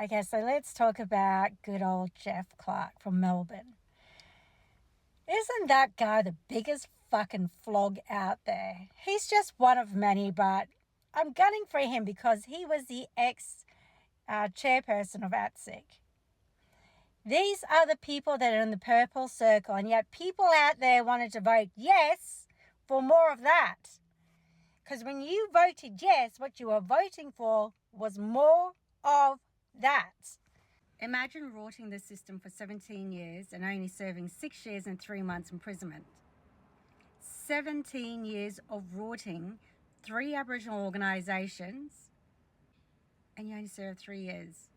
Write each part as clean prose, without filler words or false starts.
Okay, so let's talk about good old Geoff Clarke from Melbourne. Isn't that guy the biggest fucking flog out there? He's just one of many, but I'm gunning for him because he was the ex-chairperson of ATSIC. These are the people that are in the purple circle, and yet people out there wanted to vote yes for more of that. Because when you voted yes, what you were voting for was more of that. Imagine rorting the system for 17 years and only serving 6 years and 3 months imprisonment. 17 years of rorting 3 Aboriginal organisations, and you only serve 3 years.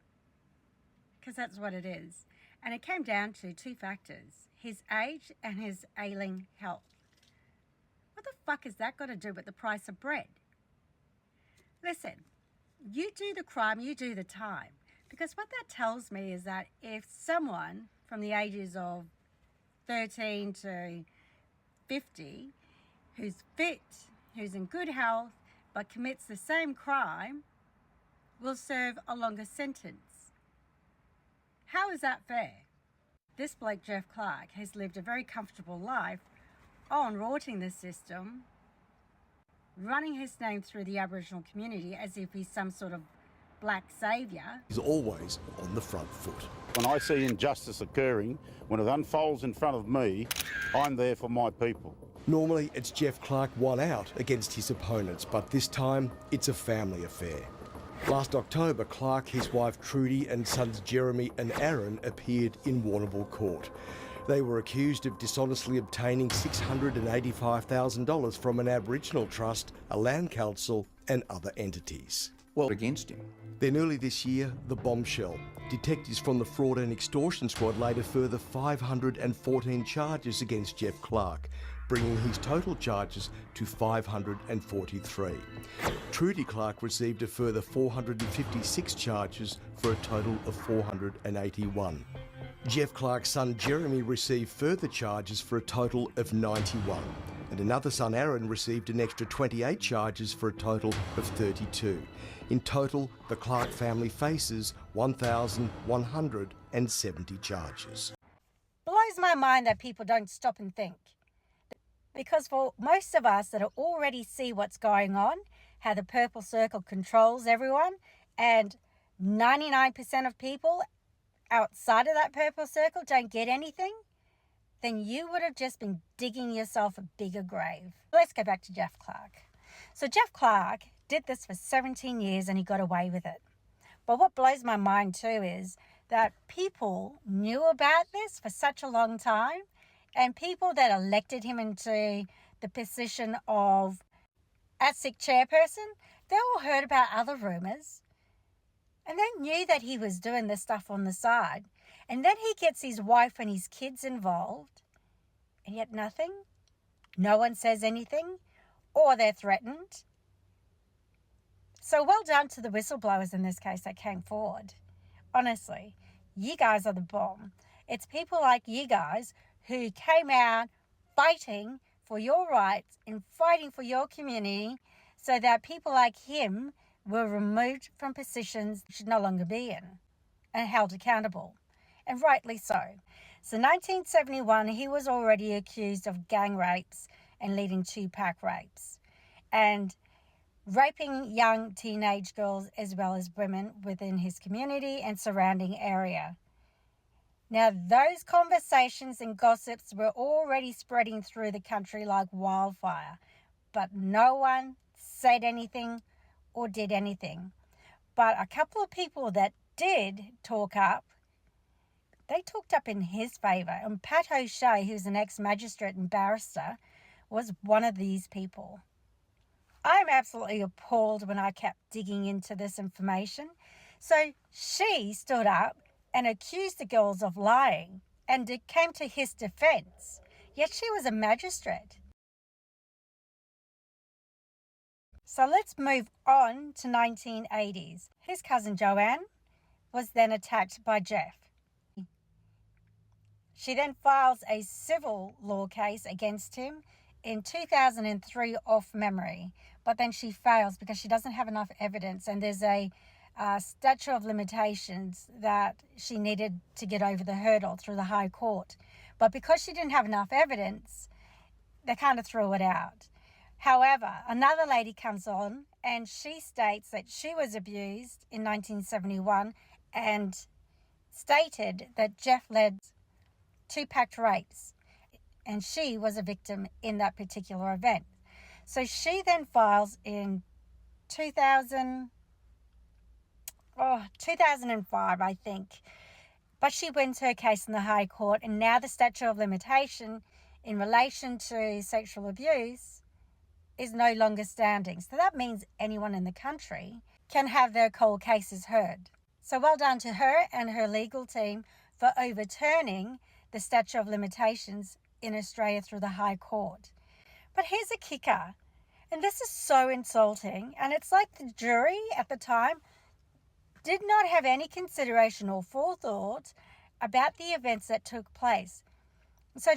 Because that's what it is. And it came down to 2 factors: his age and his ailing health. What the fuck has that got to do with the price of bread? Listen, you do the crime, you do the time. Because what that tells me is that if someone from the ages of 13 to 50, who's fit, who's in good health, but commits the same crime, will serve a longer sentence. How is that fair? This bloke, Geoff Clarke, has lived a very comfortable life on rorting the system, running his name through the Aboriginal community as if he's some sort of black saviour. He's always on the front foot. When I see injustice occurring, when it unfolds in front of me, I'm there for my people. Normally, it's Geoff Clarke won out against his opponents, but this time, it's a family affair. Last October, Clarke, his wife Trudy and sons Jeremy and Aaron appeared in Warrnambool Court. They were accused of dishonestly obtaining $685,000 from an Aboriginal trust, a land council and other entities. Well, against him. Then early this year, the bombshell. Detectives from the Fraud and Extortion Squad laid a further 514 charges against Geoff Clarke, bringing his total charges to 543. Trudy Clarke received a further 456 charges for a total of 481. Geoff Clarke's son Jeremy received further charges for a total of 91. And another son, Aaron, received an extra 28 charges for a total of 32. In total, the Clarke family faces 1,170 charges. Blows my mind that people don't stop and think. Because for most of us that already see what's going on, how the purple circle controls everyone, and 99% of people outside of that purple circle don't get anything, then you would have just been digging yourself a bigger grave. Let's go back to Geoff Clarke. So Geoff Clarke did this for 17 years and he got away with it. But what blows my mind too is that people knew about this for such a long time, and people that elected him into the position of ATSIC chairperson, they all heard about other rumours. And they knew that he was doing this stuff on the side. And then he gets his wife and his kids involved, and yet nothing. No one says anything, or they're threatened. So well done to the whistleblowers in this case that came forward. Honestly, you guys are the bomb. It's people like you guys who came out fighting for your rights and fighting for your community so that people like him were removed from positions they should no longer be in and held accountable. And rightly so. So 1971, he was already accused of gang rapes and leading 2-pack rapes and raping young teenage girls as well as women within his community and surrounding area. Now, those conversations and gossips were already spreading through the country like wildfire, but no one said anything or did anything. But a couple of people that did talk up, they talked up in his favour. And Pat O'Shea, who's an ex-magistrate and barrister, was one of these people. I'm absolutely appalled when I kept digging into this information. So she stood up and accused the girls of lying, and it came to his defence. Yet she was a magistrate. So let's move on to 1980s. His cousin Joanne was then attacked by Geoff. She then files a civil law case against him in 2003 off memory, but then she fails because she doesn't have enough evidence, and there's a statute of limitations that she needed to get over the hurdle through the High Court. But because she didn't have enough evidence, they kind of threw it out. However, another lady comes on and she states that she was abused in 1971 and stated that Geoff led 2 packed rapes and she was a victim in that particular event. So she then files in 2005, I think. But she wins her case in the High Court, and now the statute of limitation in relation to sexual abuse is no longer standing. So that means anyone in the country can have their cold cases heard. So well done to her and her legal team for overturning the statute of limitations in Australia through the High Court. But here's a kicker, and this is so insulting, and it's like the jury at the time did not have any consideration or forethought about the events that took place. So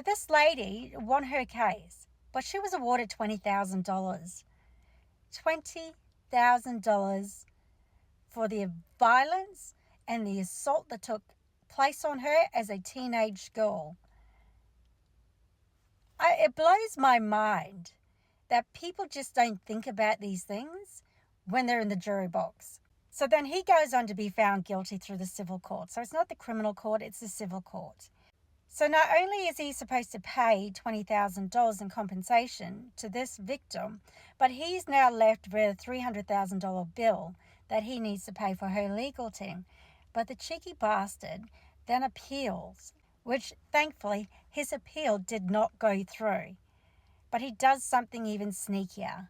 this lady won her case, but she was awarded $20,000. $20,000 for the violence and the assault that took place on her as a teenage girl. It blows my mind that people just don't think about these things when they're in the jury box. So then he goes on to be found guilty through the civil court. So it's not the criminal court, it's the civil court. So not only is he supposed to pay $20,000 in compensation to this victim, but he's now left with a $300,000 bill that he needs to pay for her legal team. But the cheeky bastard then appeals, which thankfully his appeal did not go through. But he does something even sneakier.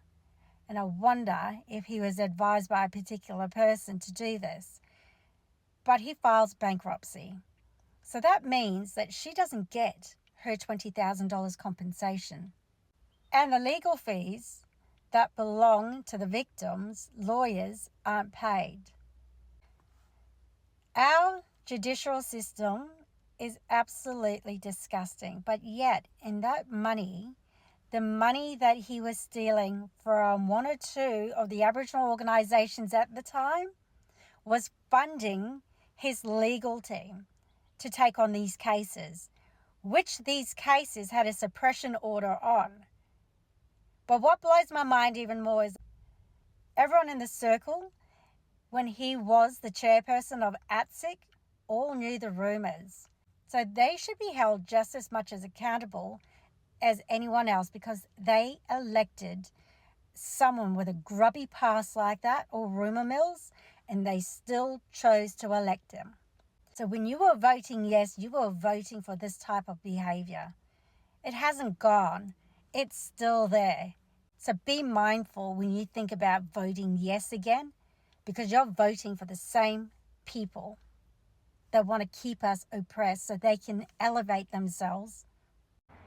And I wonder if he was advised by a particular person to do this. But he files bankruptcy. So that means that she doesn't get her $20,000 compensation. And the legal fees that belong to the victim's lawyers aren't paid. Our judicial system is absolutely disgusting. But yet, in that money, the money that he was stealing from 1 or 2 of the Aboriginal organisations at the time was funding his legal team to take on these cases, which these cases had a suppression order on. But what blows my mind even more is everyone in the circle, when he was the chairperson of ATSIC, all knew the rumours. So they should be held just as much as accountable as anyone else, because they elected someone with a grubby past like that, or rumour mills, and they still chose to elect him. So when you were voting yes, you were voting for this type of behaviour. It hasn't gone. It's still there. So be mindful when you think about voting yes again, because you're voting for the same people that want to keep us oppressed so they can elevate themselves